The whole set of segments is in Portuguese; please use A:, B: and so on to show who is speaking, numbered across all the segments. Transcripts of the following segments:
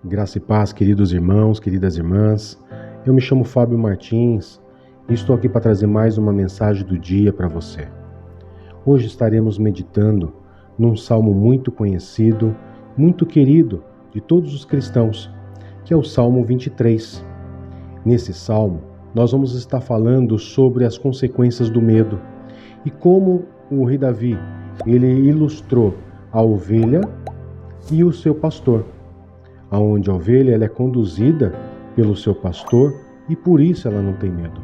A: Graça e paz, queridos irmãos, queridas irmãs. Eu me chamo Fábio Martins e estou aqui para trazer mais uma mensagem do dia para você. Hoje estaremos meditando num salmo muito conhecido, muito querido de todos os cristãos, que é o Salmo 23. Nesse salmo, nós vamos estar falando sobre as consequências do medo e como o rei Davi, ele ilustrou a ovelha e o seu pastor, aonde a ovelha ela é conduzida pelo seu pastor e por isso ela não tem medo.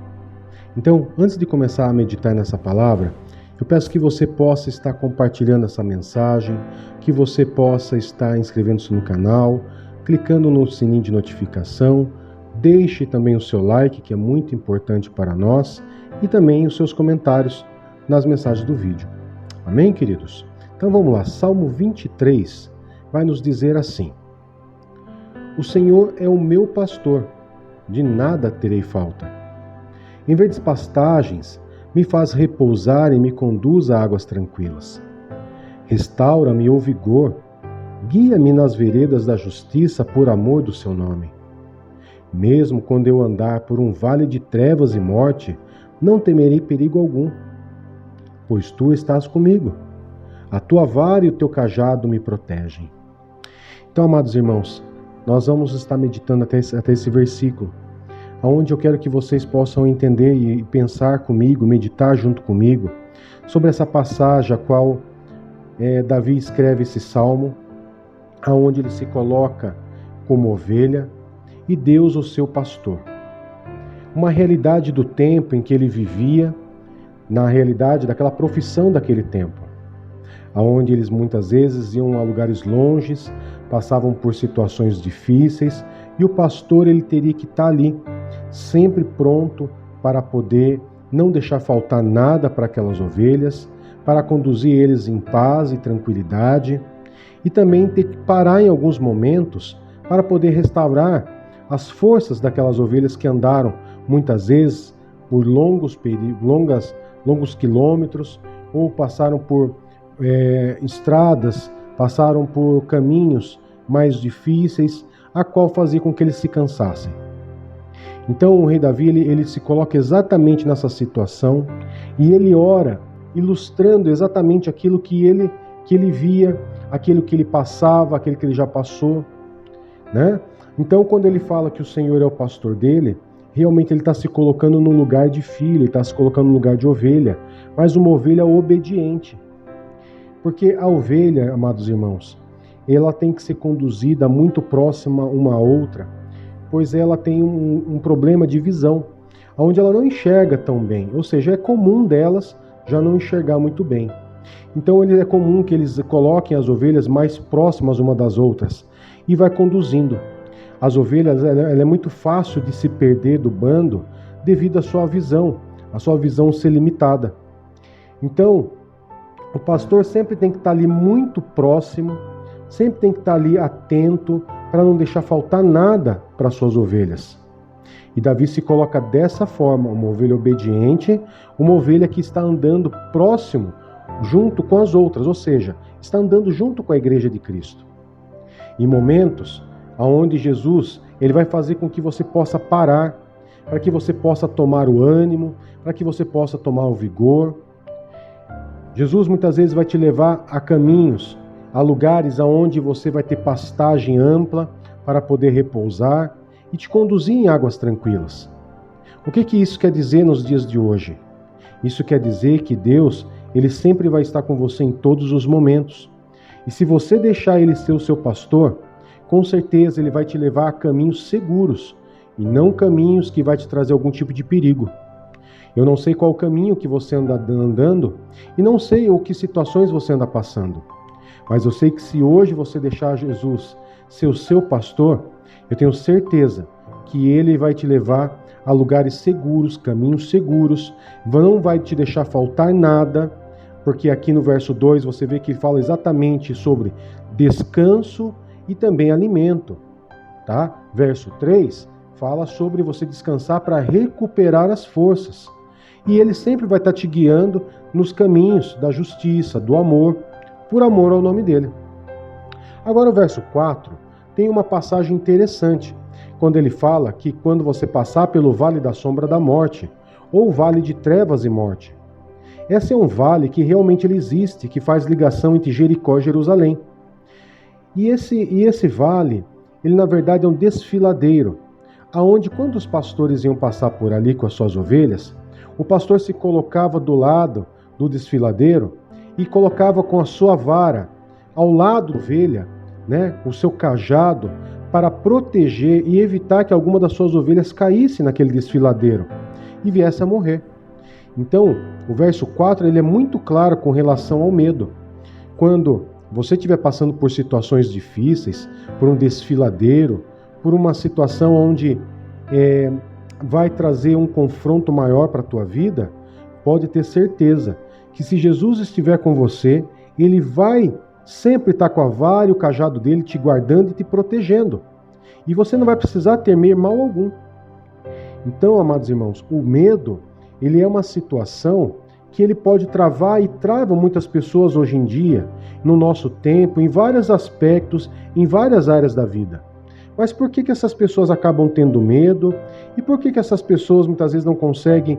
A: Então, antes de começar a meditar nessa palavra, eu peço que você possa estar compartilhando essa mensagem, que você possa estar inscrevendo-se no canal, clicando no sininho de notificação, deixe também o seu like, que é muito importante para nós, e também os seus comentários nas mensagens do vídeo. Amém, queridos? Então vamos lá, Salmo 23 vai nos dizer assim: O Senhor é o meu pastor, de nada terei falta. Em verdes pastagens, me faz repousar e me conduz a águas tranquilas. Restaura-me o vigor, guia-me nas veredas da justiça por amor do seu nome. Mesmo quando eu andar por um vale de trevas e morte, não temerei perigo algum, pois tu estás comigo. A tua vara e o teu cajado me protegem. Então, amados irmãos, nós vamos estar meditando até esse versículo, onde eu quero que vocês possam entender e pensar comigo, meditar junto comigo, sobre essa passagem a qual Davi escreve esse salmo, onde ele se coloca como ovelha e Deus o seu pastor. Uma realidade do tempo em que ele vivia, na realidade daquela profissão daquele tempo, onde eles muitas vezes iam a lugares longes, passavam por situações difíceis, e o pastor ele teria que estar ali, sempre pronto para poder não deixar faltar nada para aquelas ovelhas, para conduzir eles em paz e tranquilidade, e também ter que parar em alguns momentos para poder restaurar as forças daquelas ovelhas que andaram muitas vezes por longos quilômetros, ou passaram por estradas, passaram por caminhos mais difíceis, a qual fazia com que eles se cansassem. Então o rei Davi ele se coloca exatamente nessa situação e ele ora ilustrando exatamente aquilo que ele via, aquilo que ele passava, aquilo que ele já passou, né? Então quando ele fala que o Senhor é o pastor dele, realmente ele está se colocando no lugar de filho, ele está se colocando no lugar de ovelha, mas uma ovelha obediente. Porque a ovelha, amados irmãos, ela tem que ser conduzida muito próxima uma à outra, pois ela tem um problema de visão, onde ela não enxerga tão bem, ou seja, é comum delas já não enxergar muito bem. Então é comum que eles coloquem as ovelhas mais próximas uma das outras e vai conduzindo. As ovelhas, ela é muito fácil de se perder do bando devido à sua visão, a sua visão ser limitada. Então, o pastor sempre tem que estar ali muito próximo, sempre tem que estar ali atento para não deixar faltar nada para suas ovelhas. E Davi se coloca dessa forma, uma ovelha obediente, uma ovelha que está andando próximo, junto com as outras, ou seja, está andando junto com a igreja de Cristo. Em momentos onde Jesus ele vai fazer com que você possa parar, para que você possa tomar o ânimo, para que você possa tomar o vigor. Jesus muitas vezes vai te levar a caminhos, a lugares onde você vai ter pastagem ampla para poder repousar e te conduzir em águas tranquilas. O que isso quer dizer nos dias de hoje? Isso quer dizer que Deus, ele sempre vai estar com você em todos os momentos. E se você deixar ele ser o seu pastor, com certeza ele vai te levar a caminhos seguros e não caminhos que vai te trazer algum tipo de perigo. Eu não sei qual caminho que você anda andando e não sei ou que situações você anda passando. Mas eu sei que se hoje você deixar Jesus ser o seu pastor, eu tenho certeza que ele vai te levar a lugares seguros, caminhos seguros, não vai te deixar faltar nada, porque aqui no verso 2 você vê que ele fala exatamente sobre descanso e também alimento, tá? Verso 3 fala sobre você descansar para recuperar as forças. E ele sempre vai estar te guiando nos caminhos da justiça, do amor, por amor ao nome dele. Agora o verso 4 tem uma passagem interessante, quando ele fala que quando você passar pelo vale da sombra da morte, ou vale de trevas e morte. Esse é um vale que realmente ele existe, que faz ligação entre Jericó e Jerusalém. E esse vale, ele na verdade é um desfiladeiro, aonde quando os pastores iam passar por ali com as suas ovelhas, o pastor se colocava do lado do desfiladeiro e colocava com a sua vara ao lado da ovelha, né, o seu cajado, para proteger e evitar que alguma das suas ovelhas caísse naquele desfiladeiro e viesse a morrer. Então, o verso 4 ele é muito claro com relação ao medo. Quando você estiver passando por situações difíceis, por um desfiladeiro, por uma situação onde vai trazer um confronto maior para a tua vida, pode ter certeza que se Jesus estiver com você, ele vai sempre estar com a vara e o cajado dele te guardando e te protegendo. E você não vai precisar temer mal algum. Então, amados irmãos, o medo, ele é uma situação que ele pode travar e trava muitas pessoas hoje em dia, no nosso tempo, em vários aspectos, em várias áreas da vida. Mas por que essas pessoas acabam tendo medo? E por que essas pessoas muitas vezes não conseguem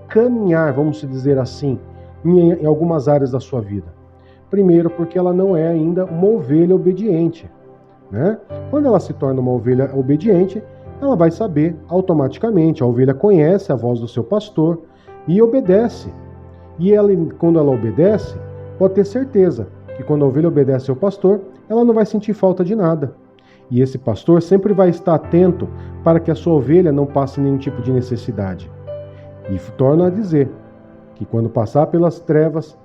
A: caminhar, vamos dizer assim, em algumas áreas da sua vida? Primeiro, porque ela não é ainda uma ovelha obediente, né? Quando ela se torna uma ovelha obediente, ela vai saber automaticamente, a ovelha conhece a voz do seu pastor e obedece. E quando ela obedece, pode ter certeza que quando a ovelha obedece ao pastor, ela não vai sentir falta de nada. E esse pastor sempre vai estar atento para que a sua ovelha não passe nenhum tipo de necessidade. E torna a dizer que quando passar pelas trevas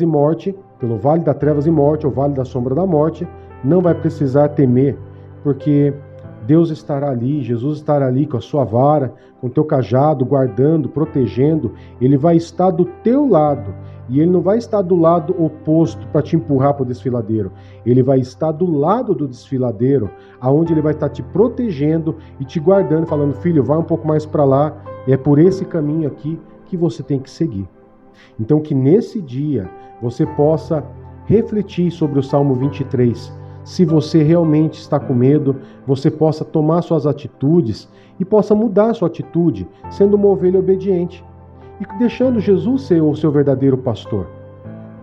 A: e morte, pelo vale da trevas e morte, ou vale da sombra da morte, não vai precisar temer, porque Deus estará ali, Jesus estará ali com a sua vara, com o teu cajado, guardando, protegendo. Ele vai estar do teu lado. E ele não vai estar do lado oposto para te empurrar para o desfiladeiro. Ele vai estar do lado do desfiladeiro, aonde ele vai estar te protegendo e te guardando, falando, filho, vai um pouco mais para lá, é por esse caminho aqui que você tem que seguir. Então que nesse dia você possa refletir sobre o Salmo 23, se você realmente está com medo, você possa tomar suas atitudes e possa mudar a sua atitude, sendo uma ovelha obediente e deixando Jesus ser o seu verdadeiro pastor.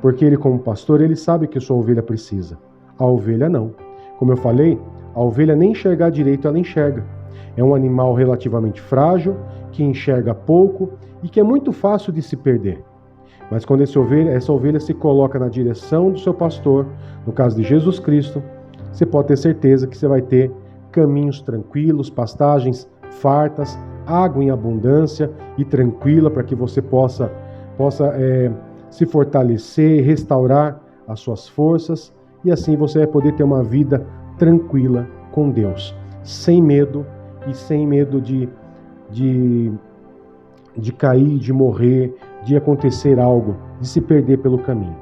A: Porque ele, como pastor, ele sabe que sua ovelha precisa. A ovelha não. Como eu falei, a ovelha nem enxergar direito ela enxerga. É um animal relativamente frágil, que enxerga pouco e que é muito fácil de se perder. Mas quando essa ovelha se coloca na direção do seu pastor, no caso de Jesus Cristo, você pode ter certeza que você vai ter caminhos tranquilos, pastagens fartas, água em abundância e tranquila para que você possa se fortalecer, restaurar as suas forças e assim você vai poder ter uma vida tranquila com Deus, sem medo e sem medo de cair, de morrer, de acontecer algo, de se perder pelo caminho.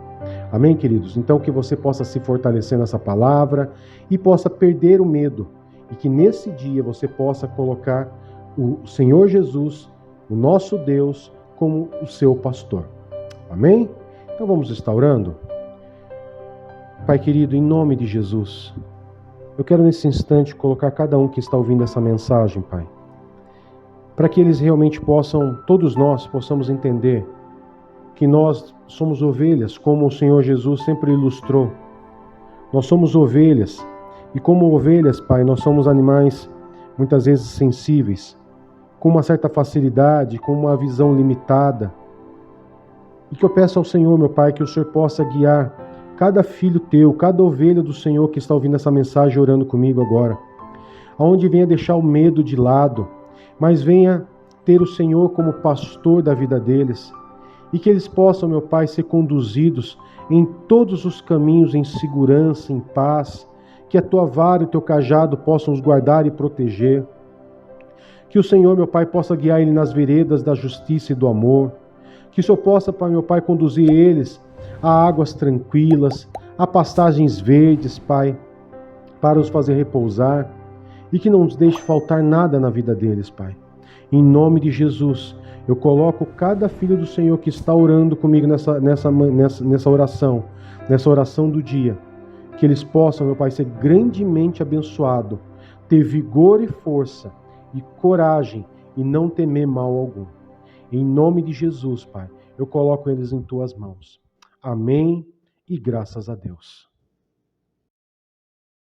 A: Amém, queridos? Então que você possa se fortalecer nessa palavra e possa perder o medo e que nesse dia você possa colocar o Senhor Jesus, o nosso Deus, como o seu pastor. Amém? Então vamos estar orando? Pai querido, em nome de Jesus, eu quero nesse instante colocar cada um que está ouvindo essa mensagem, Pai, para que eles realmente possam, todos nós, possamos entender que nós somos ovelhas, como o Senhor Jesus sempre ilustrou. Nós somos ovelhas, e como ovelhas, Pai, nós somos animais muitas vezes sensíveis, com uma certa facilidade, com uma visão limitada. E que eu peço ao Senhor, meu Pai, que o Senhor possa guiar cada filho teu, cada ovelha do Senhor que está ouvindo essa mensagem, orando comigo agora, aonde venha deixar o medo de lado, mas venha ter o Senhor como pastor da vida deles, e que eles possam, meu Pai, ser conduzidos em todos os caminhos em segurança, em paz, que a tua vara e o teu cajado possam os guardar e proteger, que o Senhor, meu Pai, possa guiar ele nas veredas da justiça e do amor, que o Senhor possa, meu Pai, conduzir eles a águas tranquilas, a pastagens verdes, Pai, para os fazer repousar, e que não nos deixe faltar nada na vida deles, Pai. Em nome de Jesus, eu coloco cada filho do Senhor que está orando comigo nessa oração do dia. que eles possam, meu Pai, ser grandemente abençoados, ter vigor e força e coragem e não temer mal algum. Em nome de Jesus, Pai, eu coloco eles em Tuas mãos. Amém e graças a Deus.